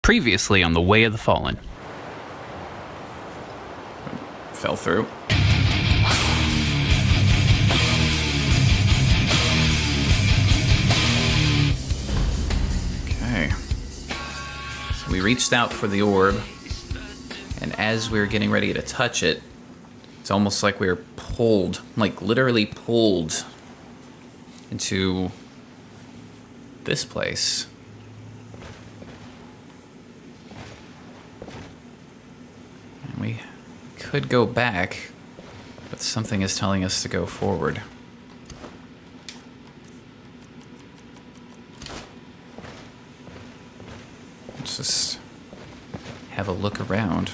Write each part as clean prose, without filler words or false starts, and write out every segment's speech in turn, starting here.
Previously on The Way of the Fallen. Fell through. Okay. So we reached out for the orb, and as we were getting ready to touch it, it's almost like we were pulled, like literally pulled into this place. And we could go back, but something is telling us to go forward. Let's just have a look around.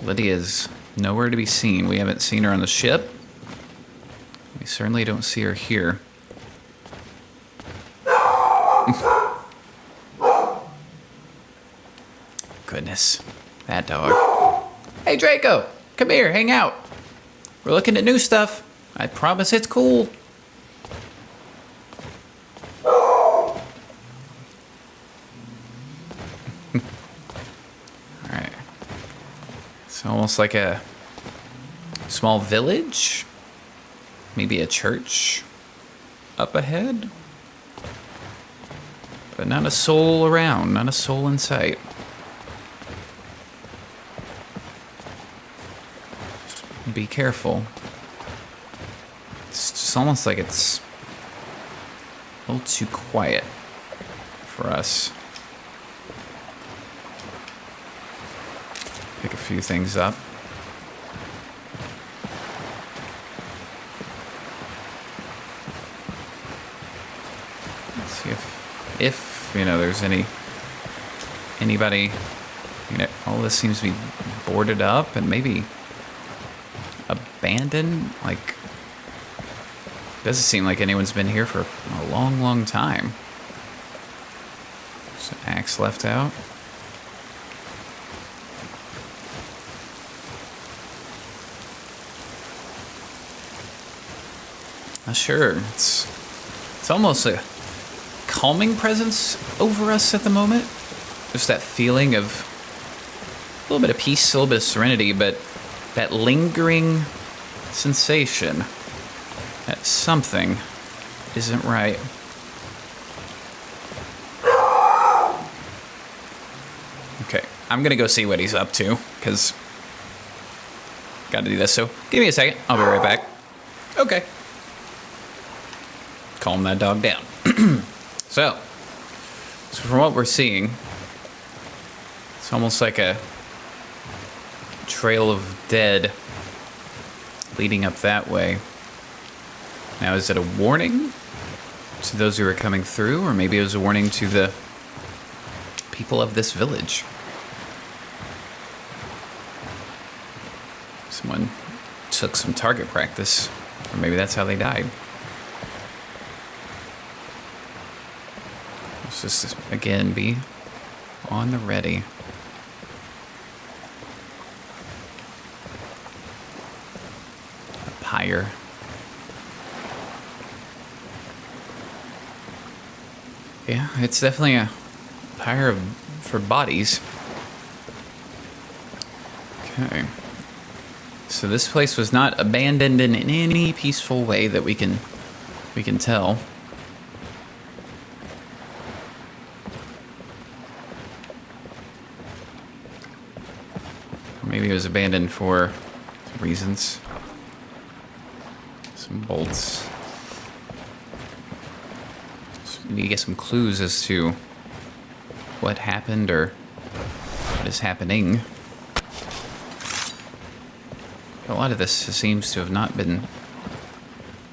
Lydia's nowhere to be seen. We haven't seen her on the ship. We certainly don't see her here. Goodness, that dog. Hey Draco, come here, hang out. We're looking at new stuff. I promise it's cool. Alright. It's almost like a small village. Maybe a church up ahead. But not a soul around, not a soul in sight. Be careful. It's just almost like it's a little too quiet for us. Pick a few things up. Let's see if you know, there's anybody, you know, all this seems to be boarded up and maybe abandoned. Like, doesn't seem like anyone's been here for a long time. There's an axe left out. Not sure. It's almost a calming presence over us at the moment. Just that feeling of a little bit of peace, a little bit of serenity, but that lingering sensation that something isn't right. Okay, I'm gonna go see what he's up to, because gotta do this, so give me a second, I'll be right back. Okay. Calm that dog down. So from what we're seeing, it's almost like a trail of dead leading up that way. Now, is it a warning to those who are coming through, or maybe it was a warning to the people of this village? Someone took some target practice, or maybe that's how they died. Let's just, again, be on the ready. Pyre. Yeah, it's definitely a pyre for bodies. Okay. So this place was not abandoned in any peaceful way that we can tell. Maybe it was abandoned for reasons. Some bolts. We need to get some clues as to what happened or what is happening. A lot of this seems to have not been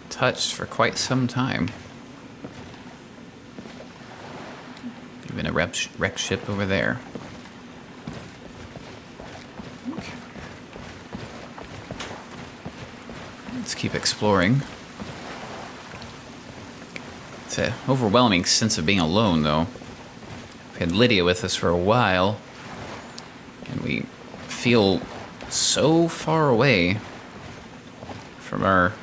touched for quite some time. Even a wrecked ship over there. Okay. Let's keep exploring. It's an overwhelming sense of being alone, though. We had Lydia with us for a while, and we feel so far away from our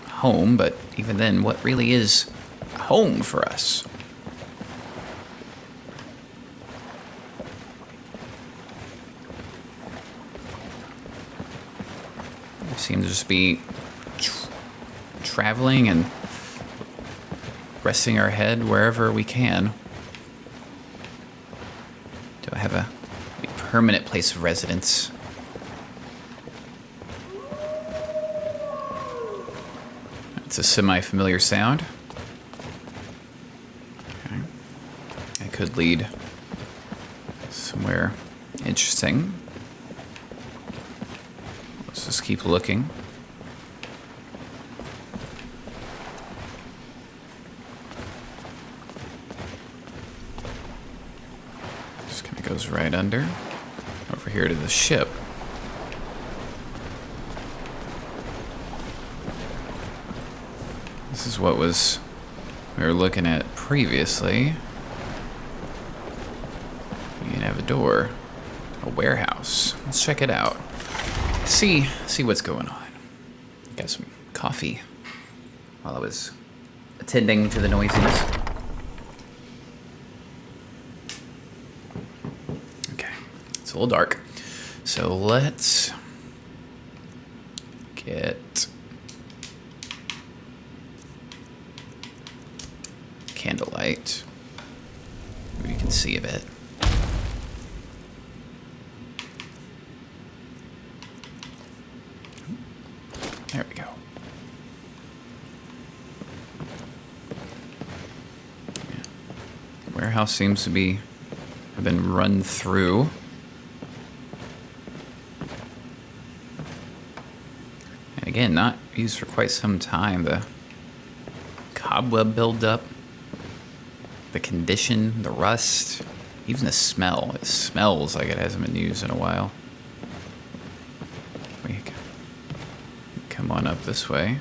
home, but even then, what really is home for us? seem to just be traveling and resting our head wherever we can. Do I have a permanent place of residence? It's a semi-familiar sound. Okay. It could lead somewhere interesting. Let's just keep looking. Just kind of goes right under. Over here to the ship. This is what we were looking at previously. We can have a door. A warehouse. Let's check it out. See what's going on. Got some coffee while I was attending to the noisiness. Okay, it's a little dark. So let's get candlelight. Maybe you can see a bit. There we go. Yeah. The warehouse seems to have been run through. And again, not used for quite some time. The cobweb buildup, the condition, the rust, even the smell. It smells like it hasn't been used in a while. We come on up this way.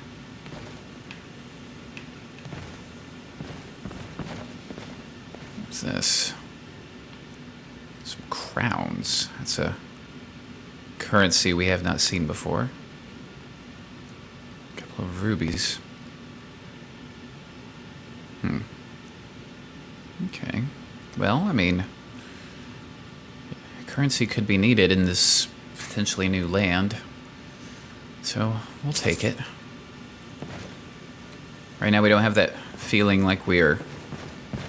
What's this? Some crowns. That's a currency we have not seen before. A couple of rubies. Okay. Well, I mean, currency could be needed in this potentially new land. So, we'll take it. Right now we don't have that feeling like we're,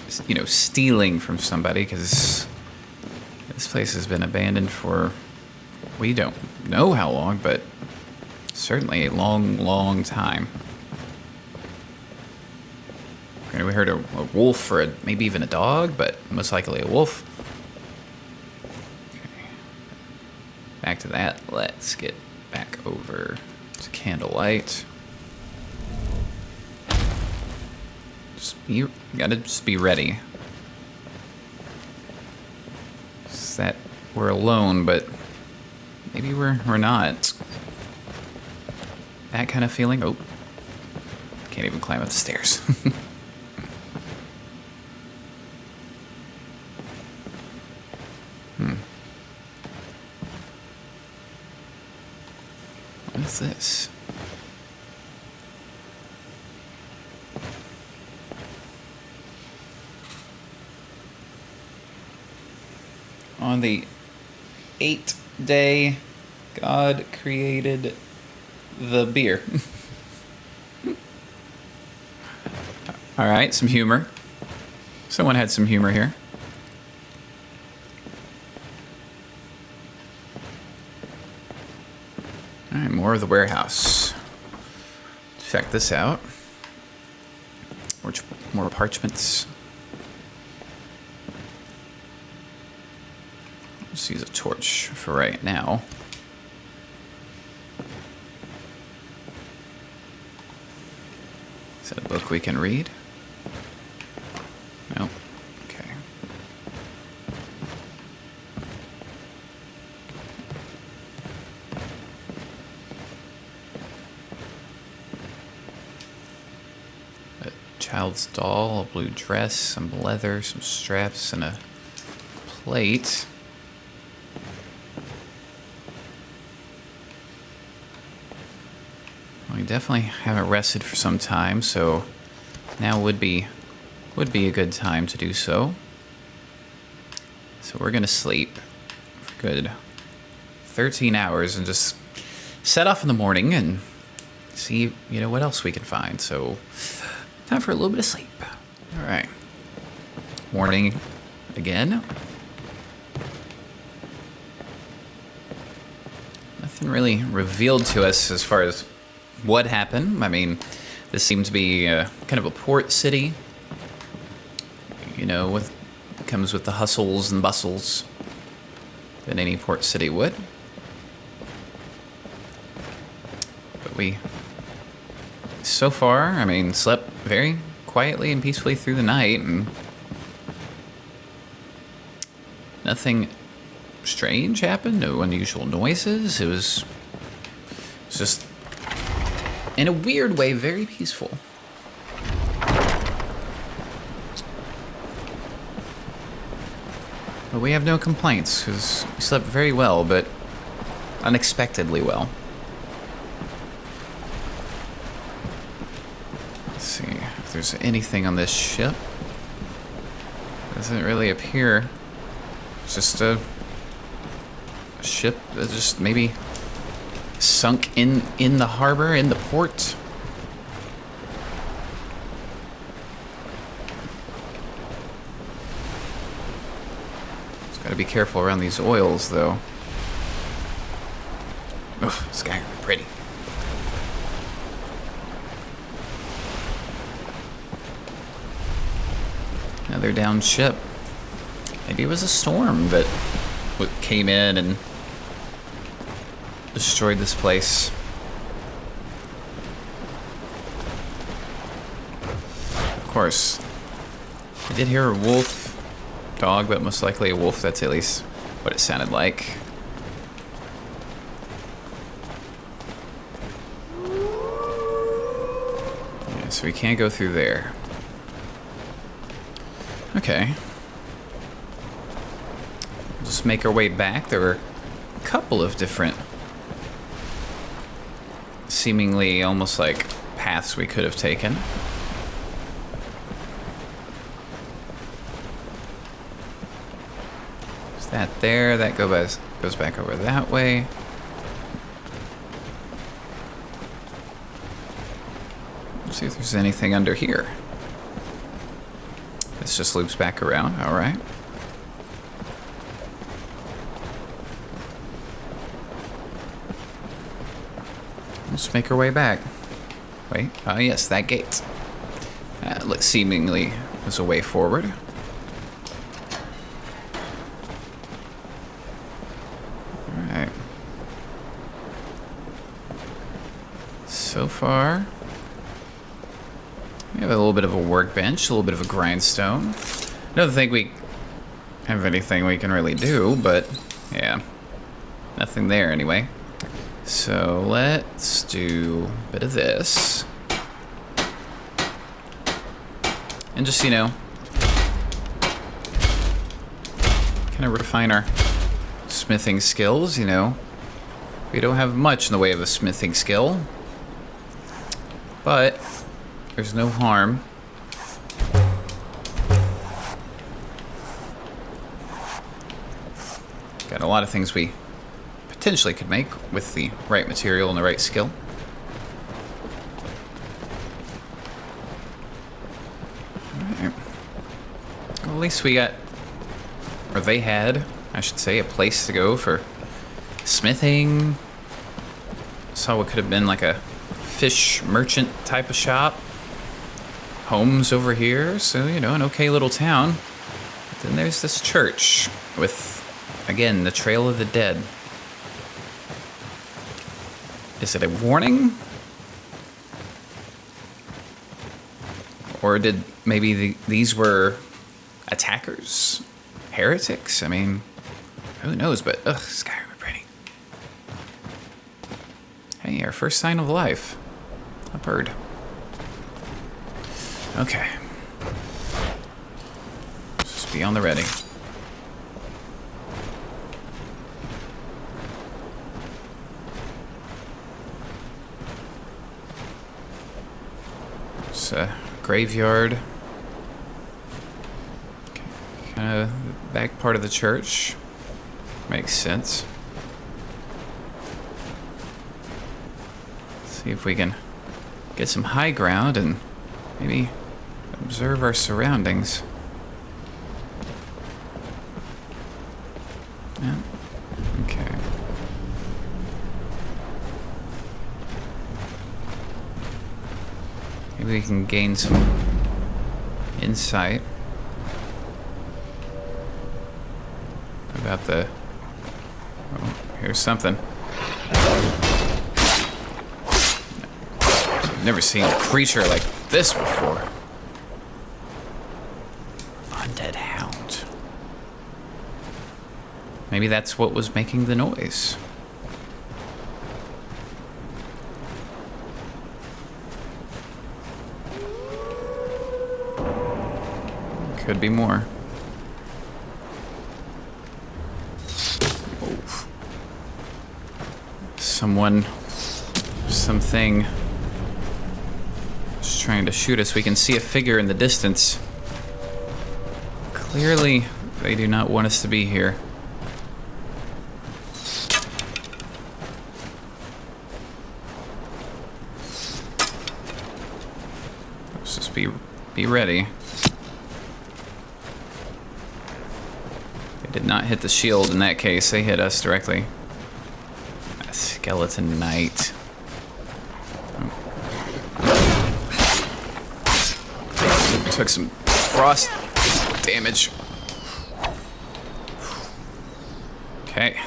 stealing from somebody, because this place has been abandoned for, we don't know how long, but certainly a long, long time. We heard a wolf or maybe even a dog, but most likely a wolf. Okay. Back to that. Let's get back over to candlelight. Gotta just be ready. It's that we're alone, but maybe we're not. That kind of feeling. Oh, can't even climb up the stairs. What is this? On the 8th day, God created the beer. All right, some humor. Someone had some humor here. All right, more of the warehouse. Check this out. More parchments. Let's use a torch for right now. Is that a book we can read? Nope. Okay. A child's doll, a blue dress, some leather, some straps, and a plate. We definitely haven't rested for some time, so now would be a good time to do so. So we're gonna sleep for good 13 hours and just set off in the morning and see, what else we can find. So, time for a little bit of sleep. All right. Morning again. Nothing really revealed to us as far as what happened. I mean, this seemed to be kind of a port city. Comes with the hustles and bustles that any port city would. But we, so far, slept very quietly and peacefully through the night, and nothing strange happened, no unusual noises. It was just, in a weird way, very peaceful. But we have no complaints, because we slept very well, but unexpectedly well. Let's see if there's anything on this ship. Doesn't really appear. It's just a ship that just maybe sunk in the harbor, in the port. Gotta be careful around these oils, though. Ugh, Skyrim, pretty. Another down ship. Maybe it was a storm that came in and destroyed this place. Of course, I did hear a wolf. Dog, but most likely a wolf. That's at least what it sounded like. Yeah, so we can't go through there. Okay. We'll just make our way back. There were a couple of different, seemingly almost like paths we could have taken. That there, that goes back over that way. Let's see if there's anything under here. This just loops back around, all right. Let's make our way back. Wait, yes, that gate. Seemingly was a way forward. So far, we have a little bit of a workbench, a little bit of a grindstone. I don't think we have anything we can really do, but yeah, nothing there anyway. So let's do a bit of this. And just, kind of refine our smithing skills, We don't have much in the way of a smithing skill. But there's no harm. Got a lot of things we potentially could make with the right material and the right skill. Alright. Well, at least we got, or they had, I should say, a place to go for smithing. Saw what could have been like a fish merchant type of shop. Homes over here, so an okay little town. But then there's this church with, again, the Trail of the Dead. Is it a warning? Or did maybe these were attackers? Heretics? Who knows, but Skyrim are pretty. Hey, our first sign of life. A bird. Okay. Just be on the ready. It's a graveyard. Kind of the back part of the church. Makes sense. See if we can get some high ground and maybe observe our surroundings. Yeah. Okay. Maybe we can gain some insight about the... Oh, here's something. I've never seen a creature like this before. Undead hound. Maybe that's what was making the noise. Could be more. Oh. Someone, something is trying to shoot us. We can see a figure in the distance. Clearly, they do not want us to be here. Let's just be ready. They did not hit the shield in that case. They hit us directly. A skeleton knight. Oh. Took some frost damage. Okay.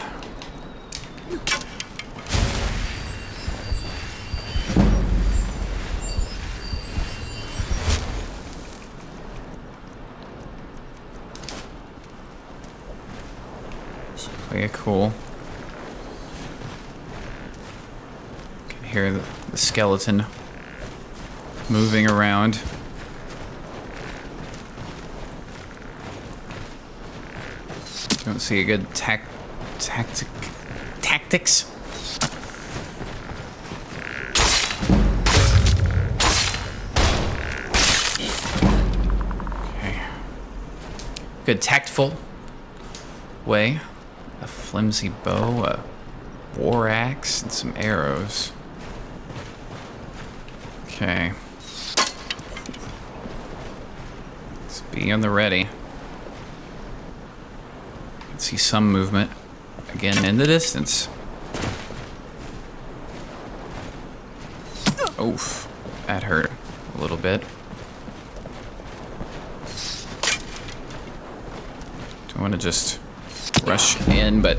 Play it cool. Can hear the skeleton moving around. Don't see a good tactics. Okay. Good tactful way. A flimsy bow, a war axe, and some arrows. Okay. Let's be on the ready. See some movement again in the distance. Oof, that hurt a little bit. Don't want to just rush in, but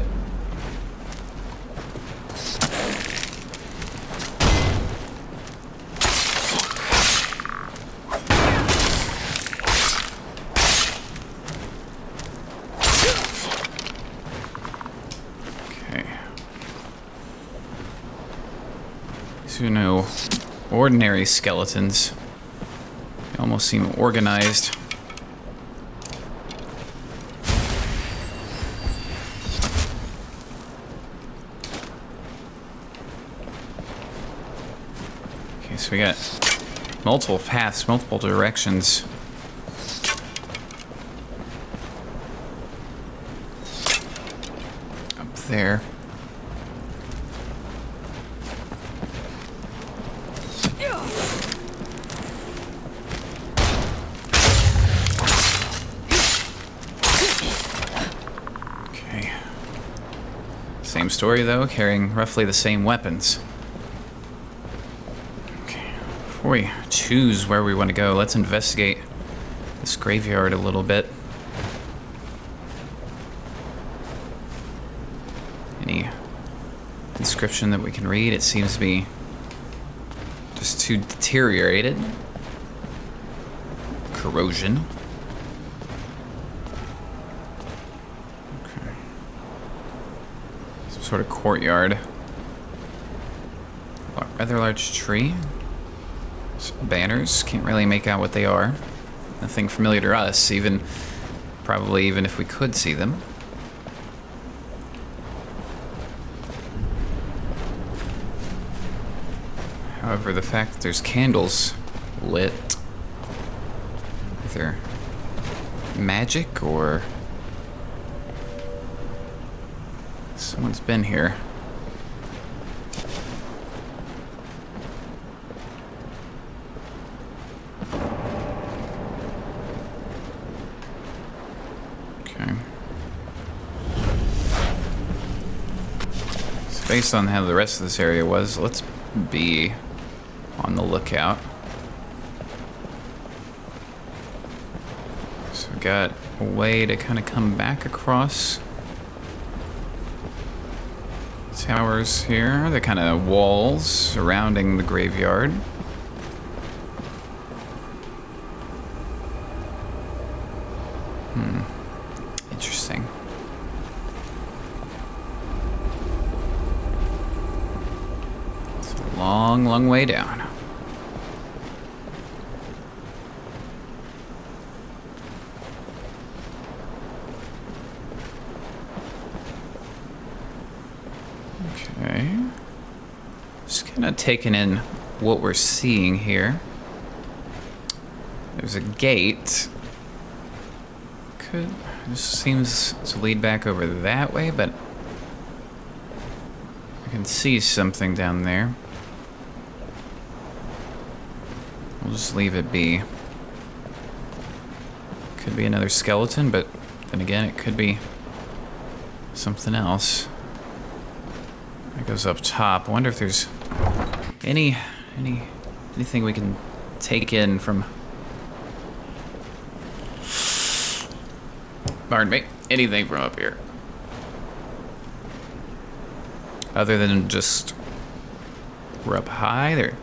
these are no ordinary skeletons. They almost seem organized. Okay, so we got multiple paths, multiple directions. Up there. Same story though, carrying roughly the same weapons. Okay, before we choose where we want to go, let's investigate this graveyard a little bit. Any inscription that we can read? It seems to be just too deteriorated. Corrosion. Sort of courtyard. Rather large tree. Some banners. Can't really make out what they are. Nothing familiar to us, probably even if we could see them. However, the fact that there's candles lit, either magic or someone's been here. Okay. So based on how the rest of this area was, let's be on the lookout. So we got a way to kind of come back across the towers here, the kind of walls surrounding the graveyard. Interesting. It's a long, long way down. Okay. Just kind of taking in what we're seeing here. There's a gate. This seems to lead back over that way, but I can see something down there. We'll just leave it be. Could be another skeleton, but then again, it could be something else. That goes up top. I wonder if there's anything we can take in from. Pardon me. Anything from up here. Other than just we're up high, there are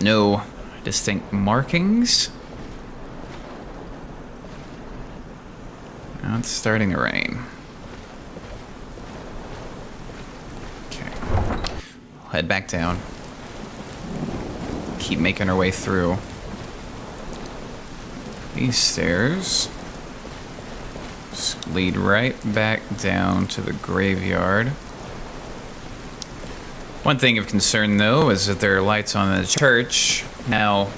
no distinct markings. Now it's starting to rain. Okay. We'll head back down. Keep making our way through these stairs. Just lead right back down to the graveyard. One thing of concern, though, is that there are lights on in the church. Now,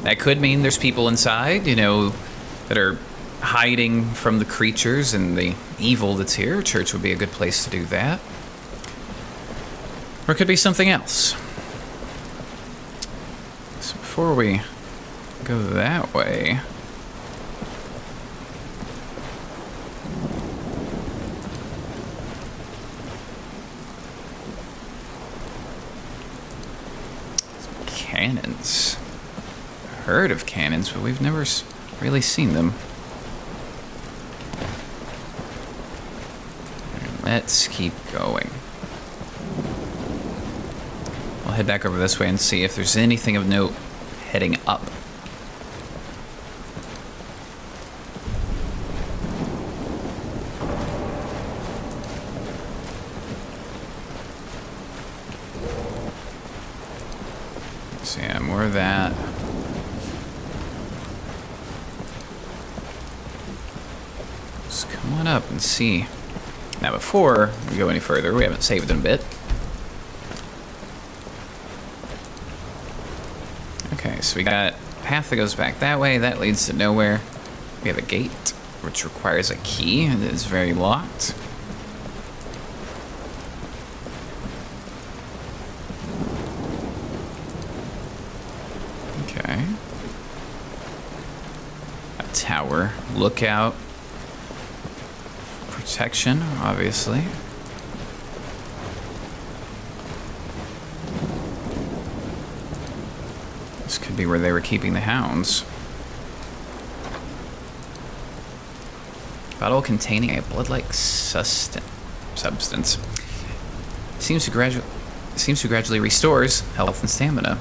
that could mean there's people inside, that are hiding from the creatures and the evil that's here. Church would be a good place to do that. Or it could be something else. So before we go that way, cannons. Heard of cannons, but we've never really seen them. Let's keep going. I'll head back over this way and see if there's anything of note heading up. So yeah, more of that. Just come on up and see. Now before we go any further, we haven't saved in a bit. Okay, so we got a path that goes back that way. That leads to nowhere. We have a gate, which requires a key, and it is very locked. Okay. A tower. Lookout. Protection, obviously. This could be where they were keeping the hounds. Bottle containing a blood-like substance. Seems to gradually restores health and stamina.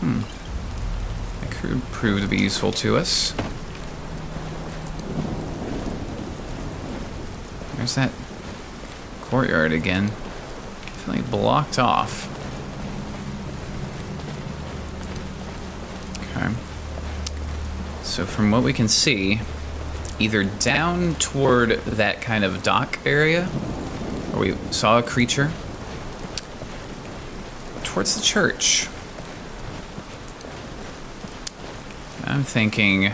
That could prove to be useful to us. There's that courtyard again. Definitely blocked off. Okay. So from what we can see, either down toward that kind of dock area, where we saw a creature, towards the church. I'm thinking, in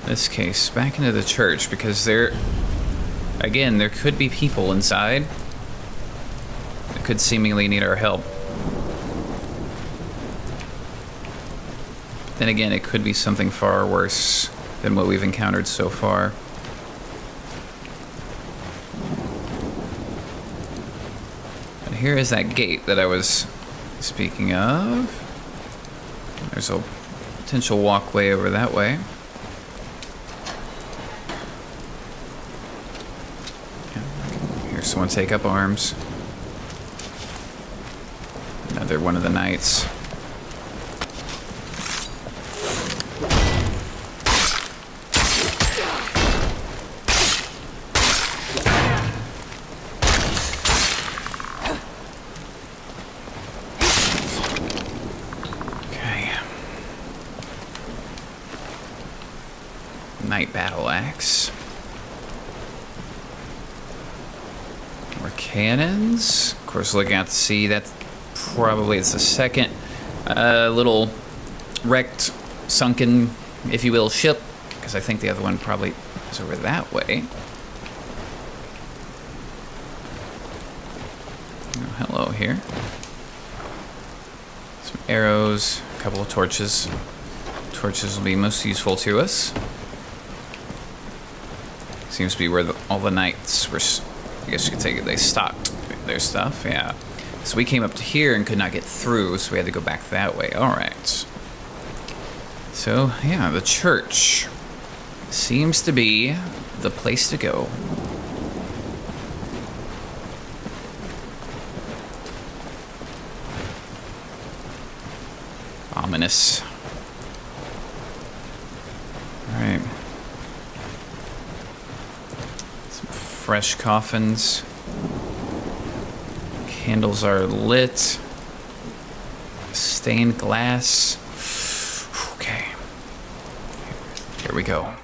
this case, back into the church, because there could be people inside that could seemingly need our help. Then again, it could be something far worse than what we've encountered so far. here is that gate that I was speaking of. There's a potential walkway over that way. Hear someone take up arms. Another one of the knights. Knight battle axe. More cannons. Of course, looking out to sea, that probably it's the second little wrecked, sunken, if you will, ship. Because I think the other one probably is over that way. Oh, hello here. Some arrows, a couple of torches. Torches will be most useful to us. Seems to be where all the knights were, I guess you could say they stocked their stuff, yeah. So we came up to here and could not get through, so we had to go back that way. Alright. So, yeah, the church seems to be the place to go. Ominous. Alright. Fresh coffins. Candles are lit. Stained glass. Okay. Here we go.